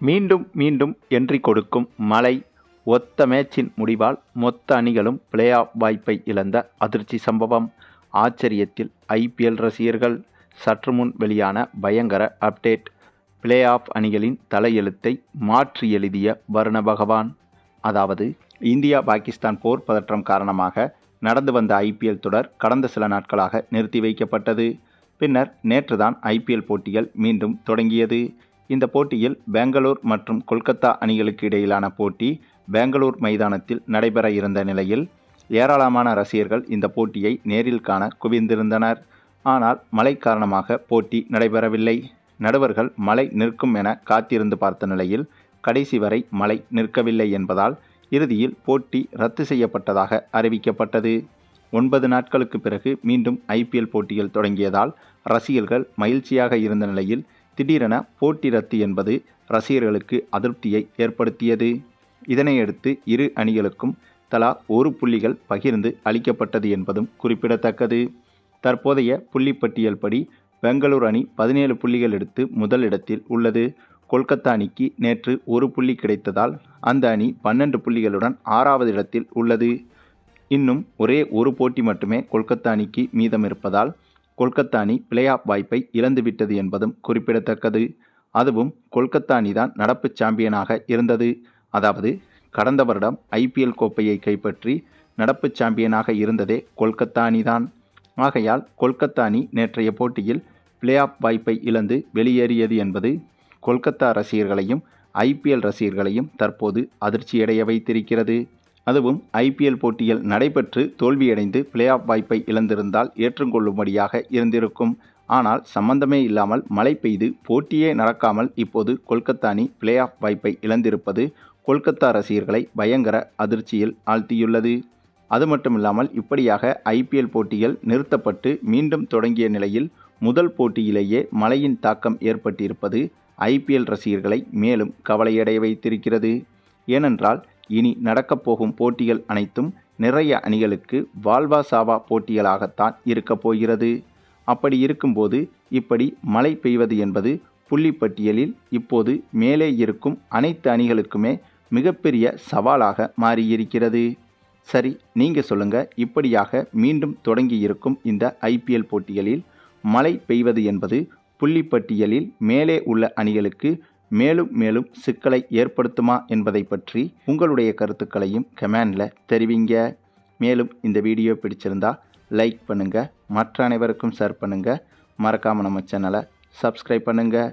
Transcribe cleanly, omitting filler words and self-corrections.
மீண்டும் மீண்டும் என்ட்ரி கொடுக்கும் மழை. ஒத்த மேட்சின் முடிவால் மொத்த அணிகளும் பிளே ஆஃப் வாய்ப்பை இழந்த அதிர்ச்சி சம்பவம். ஆச்சரியத்தில் ஐபிஎல் ரசிகர்கள். சற்று முன் வெளியான பயங்கர அப்டேட். பிளே ஆஃப் அணிகளின் தலையெழுத்தை மாற்றி எழுதிய வருண பகவான். அதாவது இந்தியா பாகிஸ்தான் போர் பதற்றம் காரணமாக நடந்து வந்த ஐபிஎல் தொடர் கடந்த சில நாட்களாக நிறுத்தி வைக்கப்பட்டது. பின்னர் நேற்றுதான் ஐபிஎல் போட்டிகள் மீண்டும் தொடங்கியது. இந்த போட்டியில் பெங்களூர் மற்றும் கொல்கத்தா அணிகளுக்கு இடையிலான போட்டி பெங்களூர் மைதானத்தில் நடைபெற இருந்த நிலையில் ஏராளமான ரசிகர்கள் இந்த போட்டியை நேரில் காண குவிந்திருந்தனர். ஆனால் மழை காரணமாக போட்டி நடைபெறவில்லை. நடுவர்கள் மழை நிற்கும் என காத்திருந்து பார்த்த நிலையில் கடைசி வரை மழை நிற்கவில்லை என்பதால் இறுதியில் போட்டி ரத்து செய்யப்பட்டதாக அறிவிக்கப்பட்டது. 9 நாட்களுக்கு பிறகு மீண்டும் ஐபிஎல் போட்டிகள் தொடங்கியதால் ரசிகர்கள் மகிழ்ச்சியாக இருந்த நிலையில் திடீரென போட்டி ரத்து என்பது ரசிகர்களுக்கு அதிருப்தியை ஏற்படுத்தியது. இதனையடுத்து இரு அணிகளுக்கும் தலா 1 புள்ளிகள் பகிர்ந்து அளிக்கப்பட்டது என்பதும் குறிப்பிடத்தக்கது. தற்போதைய புள்ளிப்பட்டியல் படி பெங்களூர் அணி 17 புள்ளிகள் எடுத்து முதலிடத்தில் உள்ளது. கொல்கத்தா அணிக்கு நேற்று 1 புள்ளி கிடைத்ததால் அந்த அணி 12 புள்ளிகளுடன் 6வது இடத்தில் உள்ளது. இன்னும் ஒரே ஒரு போட்டி மட்டுமே கொல்கத்தா அணிக்கு மீதம் இருப்பதால் கொல்கத்தா அணி பிளே ஆஃப் வாய்ப்பை இழந்துவிட்டது என்பதும் குறிப்பிடத்தக்கது. அதுவும் கொல்கத்தா அணிதான் நடப்பு சாம்பியனாக இருந்தது. அதாவது கடந்த வருடம் ஐபிஎல் கோப்பையை கைப்பற்றி நடப்பு சாம்பியனாக இருந்ததே கொல்கத்தா அணிதான். ஆகையால் கொல்கத்தா அணி நேற்றைய போட்டியில் பிளே ஆஃப் வாய்ப்பை இழந்து வெளியேறியது என்பது கொல்கத்தா ரசிகர்களையும் ஐபிஎல் ரசிகர்களையும் தற்போது அதிர்ச்சியடைய வைத்திருக்கிறது. அதுவும் ஐபிஎல் போட்டிகள் நடைபெற்று தோல்வியடைந்து பிளே ஆஃப் வாய்ப்பை இழந்திருந்தால் ஏற்றுக்கொள்ளும்படியாக இருந்திருக்கும். ஆனால் சம்பந்தமே இல்லாமல் மழை பெய்து போட்டியே நடக்காமல் இப்போது கொல்கத்தா அணி பிளே ஆஃப் வாய்ப்பை இழந்திருப்பது கொல்கத்தா ரசிகர்களை பயங்கர அதிர்ச்சியில் ஆழ்த்தியுள்ளது. அது மட்டுமில்லாமல் இப்படியாக ஐபிஎல் போட்டிகள் நிறுத்தப்பட்டு மீண்டும் தொடங்கிய நிலையில் முதல் போட்டியிலேயே மழையின் தாக்கம் ஏற்பட்டிருப்பது ஐபிஎல் ரசிகர்களை மேலும் கவலையடைய வைத்திருக்கிறது. ஏனென்றால் இனி நடக்கப் போகும் போட்டிகள் அனைத்தும் நிறைய அணிகளுக்கு வாழ்வா சாவா போட்டிகளாகத்தான் இருக்கப் போகிறது. அப்படி இருக்கும்போது இப்படி மழை பெய்வது என்பது புள்ளிப்பட்டியலில் இப்போது மேலே இருக்கும் அனைத்து அணிகளுக்குமே மிகப்பெரிய சவாலாக மாறியிருக்கிறது. சரி, நீங்கள் சொல்லுங்கள், இப்படியாக மீண்டும் தொடங்கி இருக்கும் இந்த ஐபிஎல் போட்டிகளில் மழை பெய்வது என்பது புள்ளிப்பட்டியலில் மேலே உள்ள அணிகளுக்கு மேலும் மேலும் சிக்கலை ஏற்படுத்துமா என்பதை பற்றி உங்களுடைய கருத்துக்களையும் கமெண்டில் தெரிவிங்க. மேலும் இந்த வீடியோ பிடிச்சிருந்தா லைக் பண்ணுங்கள், மற்ற அனைவருக்கும் ஷேர் பண்ணுங்கள், மறக்காமல் நம்ம சேனலை சப்ஸ்கிரைப் பண்ணுங்கள்.